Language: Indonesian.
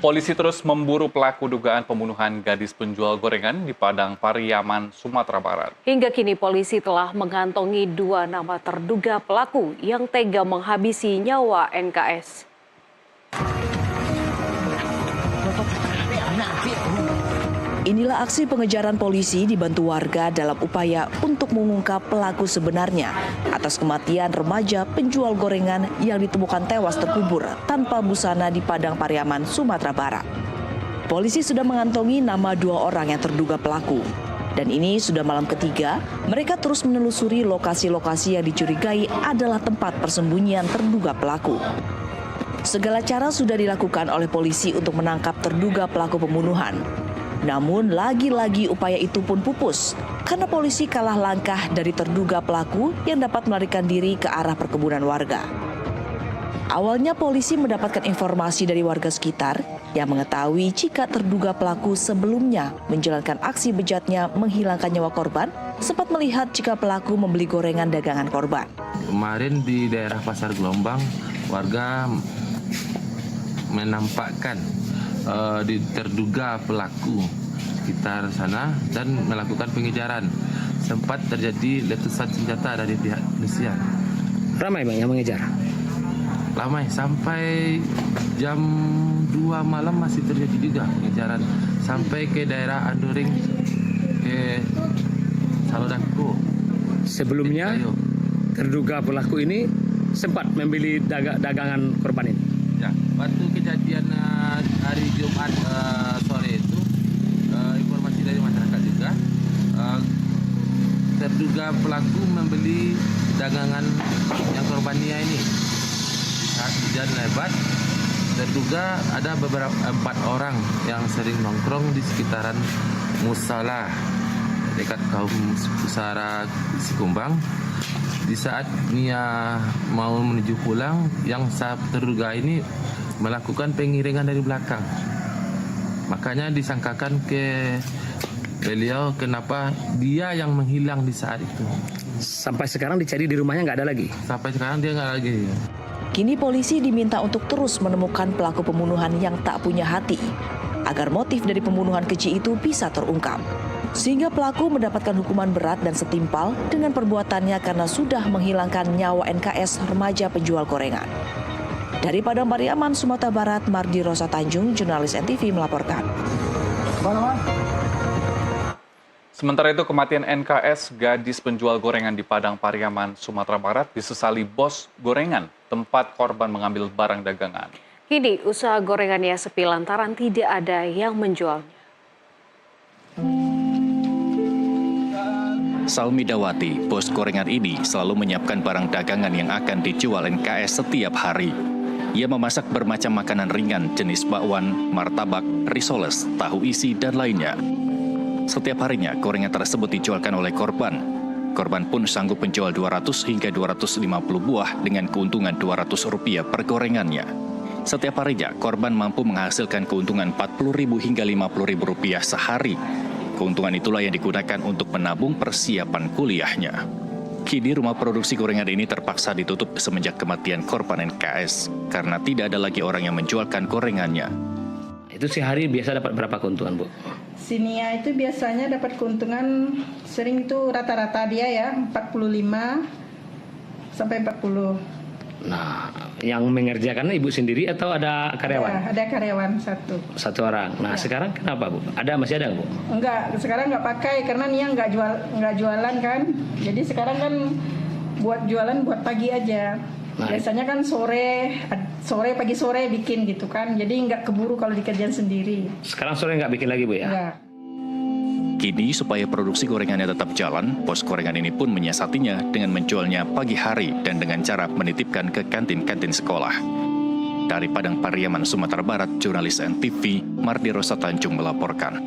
Polisi terus memburu pelaku dugaan pembunuhan gadis penjual gorengan di Padang Pariaman, Sumatera Barat. Hingga kini polisi telah mengantongi 2 nama terduga pelaku yang tega menghabisi nyawa NKS. Inilah aksi pengejaran polisi dibantu warga dalam upaya untuk mengungkap pelaku sebenarnya atas kematian remaja penjual gorengan yang ditemukan tewas terkubur tanpa busana di Padang Pariaman, Sumatera Barat. Polisi sudah mengantongi nama 2 orang yang terduga pelaku. Dan ini sudah malam ketiga, mereka terus menelusuri lokasi-lokasi yang dicurigai adalah tempat persembunyian terduga pelaku. Segala cara sudah dilakukan oleh polisi untuk menangkap terduga pelaku pembunuhan. Namun lagi-lagi upaya itu pun pupus karena polisi kalah langkah dari terduga pelaku yang dapat melarikan diri ke arah perkebunan warga. Awalnya polisi mendapatkan informasi dari warga sekitar yang mengetahui jika terduga pelaku sebelumnya menjalankan aksi bejatnya menghilangkan nyawa korban, sempat melihat jika pelaku membeli gorengan dagangan korban. Kemarin di daerah Pasar Gelombang, warga menampakkan di terduga pelaku sekitar sana dan melakukan pengejaran. Sempat terjadi letusan senjata dari pihak kepolisian. Ramai bang yang mengejar? Ramai, sampai jam 2 malam masih terjadi juga pengejaran. Sampai ke daerah Andoring, ke Salodako. Sebelumnya terduga pelaku ini sempat membeli dagangan korban ini? Ya, waktu kejadian hari Jumat sore itu, informasi dari masyarakat juga, terduga pelaku membeli dagangan yang korbannya ini. Saat hujan lebat, terduga ada beberapa 4 orang yang sering nongkrong di sekitaran musala dekat kaum pusara Sikumbang. Di saat Nia mau menuju pulang, yang terduga ini melakukan pengiringan dari belakang. Makanya disangkakan ke beliau kenapa dia yang menghilang di saat itu. Sampai sekarang dicari di rumahnya nggak ada lagi? Sampai sekarang dia nggak lagi. Kini polisi diminta untuk terus menemukan pelaku pembunuhan yang tak punya hati, agar motif dari pembunuhan keji itu bisa terungkap. Sehingga pelaku mendapatkan hukuman berat dan setimpal dengan perbuatannya karena sudah menghilangkan nyawa NKS remaja penjual gorengan. Dari Padang Pariaman, Sumatera Barat, Mardi Rosa Tanjung, jurnalis NTV melaporkan. Sementara itu, kematian NKS gadis penjual gorengan di Padang Pariaman, Sumatera Barat disesali bos gorengan tempat korban mengambil barang dagangan. Kini usaha gorengannya sepi lantaran tidak ada yang menjualnya. Salmi Dawati, bos gorengan ini selalu menyiapkan barang dagangan yang akan dijual NKS setiap hari. Ia memasak bermacam makanan ringan jenis bakwan, martabak, risoles, tahu isi, dan lainnya. Setiap harinya gorengan tersebut dijualkan oleh korban. Korban pun sanggup menjual 200 hingga 250 buah dengan keuntungan Rp200 per gorengannya. Setiap harinya korban mampu menghasilkan keuntungan Rp40.000 hingga Rp50.000 sehari. Keuntungan itulah yang digunakan untuk menabung persiapan kuliahnya. Kini rumah produksi gorengan ini terpaksa ditutup semenjak kematian korban NKS karena tidak ada lagi orang yang menjualkan gorengannya. Itu sehari biasa dapat berapa keuntungan, Bu? Sinia itu biasanya dapat keuntungan sering itu rata-rata dia ya 45 sampai 40. Nah, yang mengerjakannya ibu sendiri atau ada karyawan? Ada karyawan satu orang. Nah, ya. Sekarang kenapa, Bu? Masih ada, Bu? Enggak, sekarang nggak pakai karena Nia nggak jualan kan. Jadi sekarang kan buat jualan buat pagi aja. Nah, biasanya kan pagi sore bikin gitu kan. Jadi nggak keburu kalau dikerjain sendiri. Sekarang sore nggak bikin lagi, Bu ya? Enggak. Kini supaya produksi gorengannya tetap jalan, pos gorengan ini pun menyiasatinya dengan menjualnya pagi hari dan dengan cara menitipkan ke kantin-kantin sekolah. Dari Padang Pariaman, Sumatera Barat, jurnalis NTV Mardi Rosa Tanjung melaporkan.